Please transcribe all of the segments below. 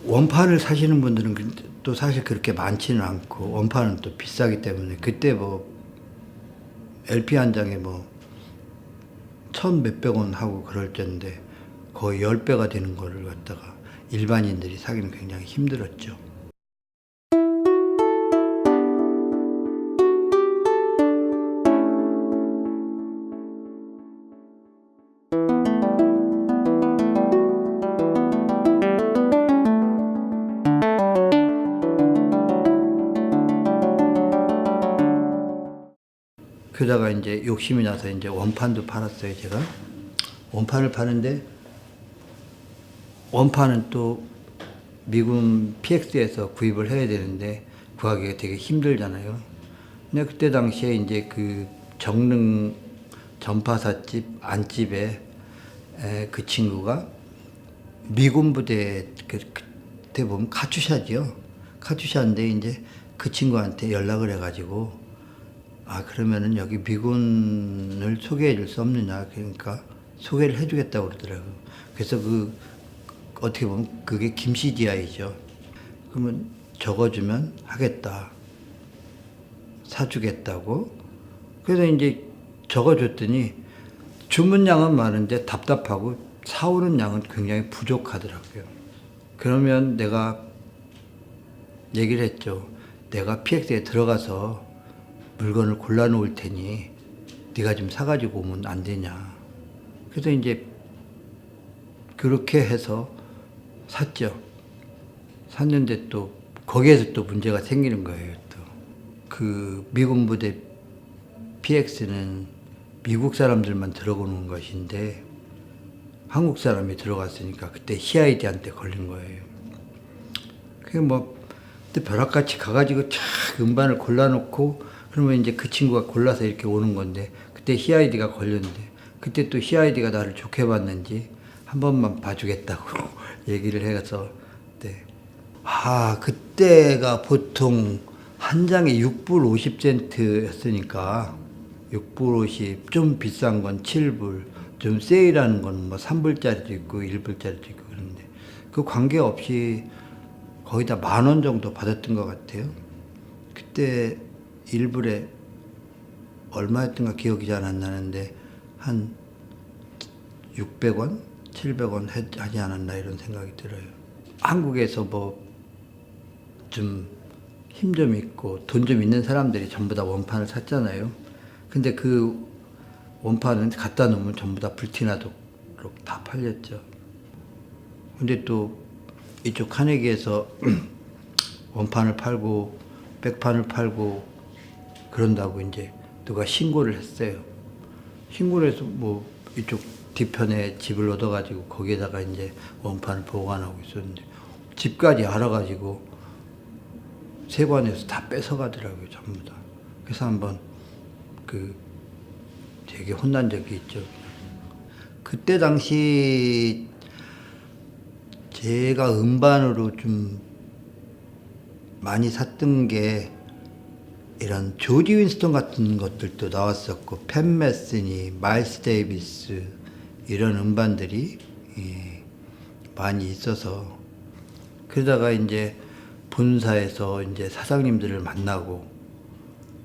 원판을 사시는 분들은 또 사실 그렇게 많지는 않고, 원판은 또 비싸기 때문에, 그때 뭐 LP 한 장에 뭐 천 몇백 원 하고 그럴 때인데 거의 10배가 되는 거를 갖다가 일반인들이 사기는 굉장히 힘들었죠. 그러다가 이제 욕심이 나서 이제 원판도 팔았어요, 제가. 원판을 파는데, 원판은 또 미군 PX에서 구입을 해야 되는데, 구하기가 되게 힘들잖아요. 근데 그때 당시에 이제 그 정릉 전파사집 안집에 그 친구가 미군 부대, 그때 보면 카투샤지요. 카투샤인데 이제 그 친구한테 연락을 해가지고, 아, 그러면은 여기 미군을 소개해 줄 수 없느냐. 그러니까 소개를 해 주겠다고 그러더라고요. 그래서 어떻게 보면 그게 김CGI죠. 그러면 적어주면 하겠다. 사주겠다고. 그래서 이제 적어줬더니 주문량은 많은데 답답하고 사오는 양은 굉장히 부족하더라고요. 그러면 내가 얘기를 했죠. 내가 PX에 들어가서 물건을 골라놓을 테니 네가 좀 사가지고 오면 안 되냐. 그래서 이제 그렇게 해서 샀죠. 샀는데 또 거기에서 또 문제가 생기는 거예요. 또 그 미군 부대 PX는 미국 사람들만 들어오는 것인데 한국 사람이 들어갔으니까 그때 CID한테 걸린 거예요. 그게 뭐 벼락같이 가가지고 쫙 음반을 골라놓고 그러면 이제 그 친구가 골라서 이렇게 오는 건데 그때 CID가 걸렸는데 그때 또 CID가 나를 좋게 봤는지 한 번만 봐주겠다고 얘기를 해서 네. 아, 그때가 보통 한 장에 6불 50센트였으니까 6불 50, 좀 비싼 건 7불, 좀 세일하는 건 뭐 3불짜리도 있고 1불짜리도 있고 그런데 그 관계없이 거의 다 10,000원 정도 받았던 것 같아요. 그때 1불에 얼마였던가 기억이 잘 안 나는데 한 600원, 700원 하지 않았나 이런 생각이 들어요. 한국에서 뭐 좀 힘 좀 있고 돈 좀 있는 사람들이 전부 다 원판을 샀잖아요. 근데 그 원판은 갖다 놓으면 전부 다 불티나도록 다 팔렸죠. 근데 또 이쪽 카네기에서 원판을 팔고 백판을 팔고 그런다고 이제 누가 신고를 했어요. 신고를 해서 뭐 이쪽 뒤편에 집을 얻어가지고 거기에다가 이제 원판을 보관하고 있었는데 집까지 알아가지고 세관에서 다 뺏어가더라고요, 전부 다. 그래서 한번 되게 혼난 적이 있죠. 그때 당시 제가 음반으로 좀 많이 샀던 게 이런 조지 윈스턴 같은 것들도 나왔었고 팬 메스니, 마일스 데이비스 이런 음반들이 많이 있어서 그러다가 이제 본사에서 이제 사장님들을 만나고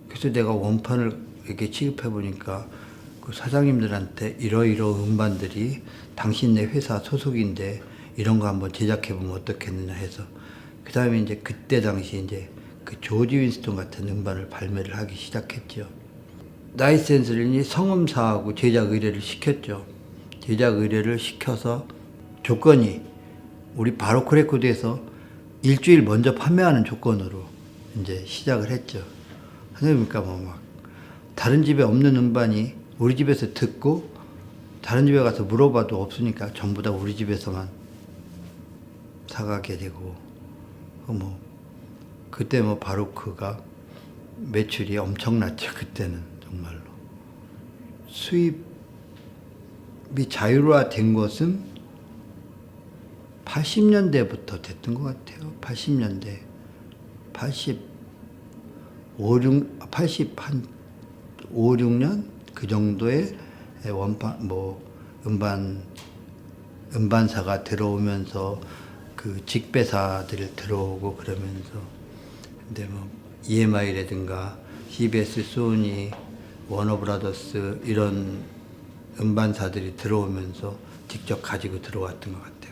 그래서 내가 원판을 이렇게 취급해 보니까 그 사장님들한테 이러이러 음반들이 당신네 회사 소속인데 이런 거 한번 제작해 보면 어떻겠느냐 해서 그 다음에 이제 그때 당시 이제 그 조지 윈스턴 같은 음반을 발매를 하기 시작했죠. 나이스 앤슬린이 성음사하고 제작 의뢰를 시켰죠. 제작 의뢰를 시켜서 조건이 우리 바로크 레코드에서 일주일 먼저 판매하는 조건으로 이제 시작을 했죠. 그러니까 뭐 막 다른 집에 없는 음반이 우리 집에서 듣고 다른 집에 가서 물어봐도 없으니까 전부 다 우리 집에서만 사가게 되고 뭐 그때 뭐 바로크가 매출이 엄청났죠. 그때는 정말로 수입이 자유화된 것은 80년대부터 됐던 것 같아요. 80년대 85, 6년 그 정도의 원판 뭐 음반사가 들어오면서 그 직배사들이 들어오고 그러면서 근데 뭐 EMI라든가 CBS, 소니, 워너브라더스 이런 음반사들이 들어오면서 직접 가지고 들어왔던 것 같아요.